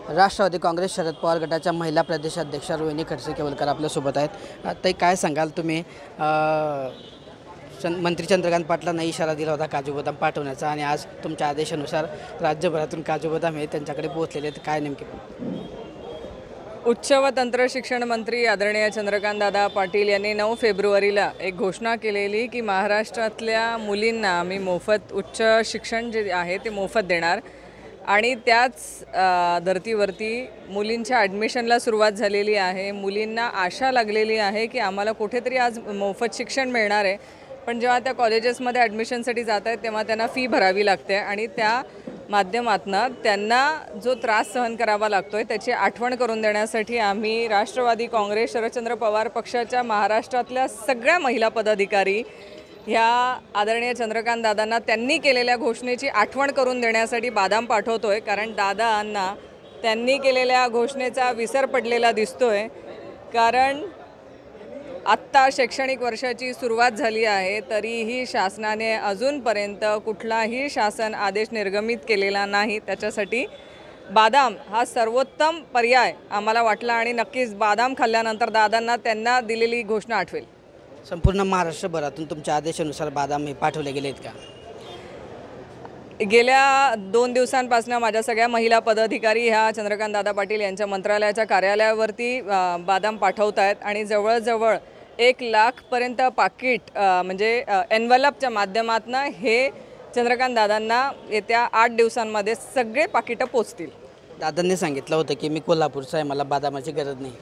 राष्ट्रवादी काँग्रेस शरद पवार गटाच्या महिला प्रदेशाध्यक्ष रोहिणी खडसे केवलकर आपल्यासोबत आहेत। ताई, काय सांगाल तुम्ही? मंत्री चंद्रकांत पाटलांना इशारा दिला होता काजू बदाम पाठवण्याचा आणि आज तुमच्या आदेशानुसार राज्यभरातून काजू बदाम हे त्यांच्याकडे पोहोचलेले आहेत। काय नेमके? उच्च व तंत्र शिक्षण मंत्री आदरणीय चंद्रकांत दादा पाटील यांनी 9 फेब्रुवारीला एक घोषणा केलेली की महाराष्ट्रातल्या मुलींना आम्ही मोफत उच्च शिक्षण जे आहे ते मोफत देणार आणि त्याच धर्तीवरती मुलींच्या ॲडमिशनला सुरुवात झालेली आहे। मुलींना आशा लागलेली आहे की आम्हाला कुठेतरी आज मोफत शिक्षण मिळणार आहे, पण जेव्हा त्या कॉलेजेसमध्ये ॲडमिशनसाठी जात आहेत तेव्हा त्यांना फी भरावी लागते आणि त्या माध्यमातून त्यांना जो त्रास सहन करावा लागतो आहे त्याची आठवण करून देण्यासाठी आम्ही राष्ट्रवादी काँग्रेस शरदचंद्र पवार पक्षाच्या महाराष्ट्रातल्या सगळ्या महिला पदाधिकारी ह्या आदरणीय चंद्रकांत दादांना त्यांनी केलेल्या घोषणेची आठवण करून देण्यासाठी बदाम पाठवतो आहे। कारण दादांना त्यांनी केलेल्या घोषणेचा विसर पडलेला दिसतो आहे, कारण आत्ता शैक्षणिक वर्षाची सुरुवात झाली आहे तरीही शासनाने अजूनपर्यंत कुठलाही शासन आदेश निर्गमित केलेला नाही। त्याच्यासाठी बदाम हा सर्वोत्तम पर्याय आम्हाला वाटला आणि नक्कीच बदाम खाल्ल्यानंतर दादांना त्यांना दिलेली घोषणा आठवेल। संपूर्ण महाराष्ट्रभरातून तुमच्या आदेशानुसार बदाम हे पाठवले गेले आहेत का? गेल्या 2 दिवसांपासून माझ्या सगळ्या महिला पदाधिकारी ह्या चंद्रकांत दादा पाटील यांच्या मंत्रालयाच्या कार्यालयावरती बदाम पाठवत आहेत आणि जवळजवळ 1 लाखपर्यंत पाकिट म्हणजे एनव्हलपच्या माध्यमातून हे चंद्रकांत दादांना येत्या 8 दिवसांमध्ये सगळे पाकिटं पोचतील। दादांनी सांगितलं होतं की मी कोल्हापूरचा आहे, मला बदामाची गरज नाही।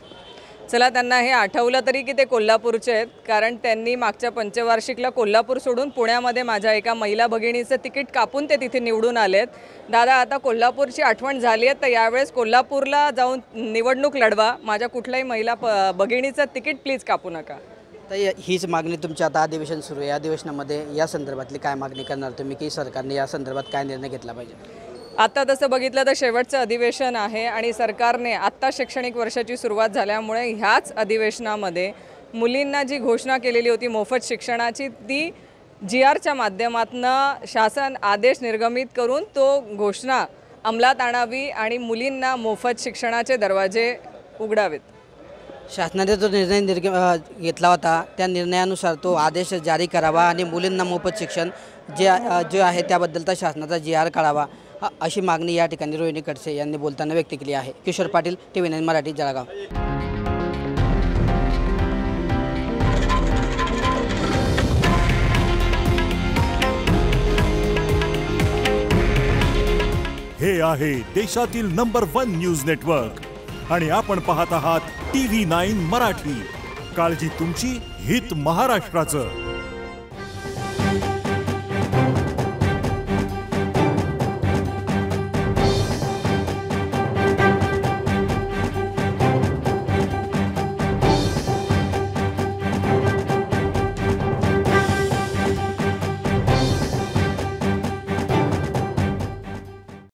चला, त्यांना हे आठवलं तरी की ते कोल्हापूरचे आहेत, कारण त्यांनी मागच्या पंचवार्षिकला कोल्हापूर सोडून पुण्यामध्ये माझ्या एका महिला भगिनीचं तिकीट कापून ते तिथे निवडून आलेत। दादा, आता कोल्हापूरची आठवण झाली आहे तर यावेळेस कोल्हापूरला जाऊन निवडणूक लढवा, माझ्या कुठल्याही महिला भगिनीचं तिकीट प्लीज कापू नका। तर हीच मागणी तुमची आता अधिवेशन सुरू आहे, या अधिवेशनामध्ये या संदर्भातली काय मागणी करणार तुम्ही की सरकारने या संदर्भात काय निर्णय घेतला पाहिजे? आता तसं बघितलं तर शेवटचं अधिवेशन आहे आणि सरकारने आत्ता शैक्षणिक वर्षाची सुरुवात झाल्यामुळे ह्याच अधिवेशनामध्ये मुलींना जी घोषणा केलेली होती मोफत शिक्षणाची ती GRच्या माध्यमातून शासन आदेश निर्गमित करून तो घोषणा अंमलात आणावी आणि मुलींना मोफत शिक्षणाचे दरवाजे उघडावेत। शासनाने जो निर्णय घेतला होता त्या निर्णयानुसार तो आदेश जारी करावा आणि मुलींना मोफत शिक्षण जे आहे त्याबद्दलचा शासनाचा GR काढावा, अशी मागणी या ठिकाणी रोहिणी खडसे यांनी बोलताना व्यक्त केली आहे। किशोर पाटील, TV9 मराठी, जळगाव। हे आहे देशातील नंबर 1 न्यूज नेटवर्क आणि आपण पाहत आहात TV9 मराठी। काळजी तुमची, हित महाराष्ट्राचं।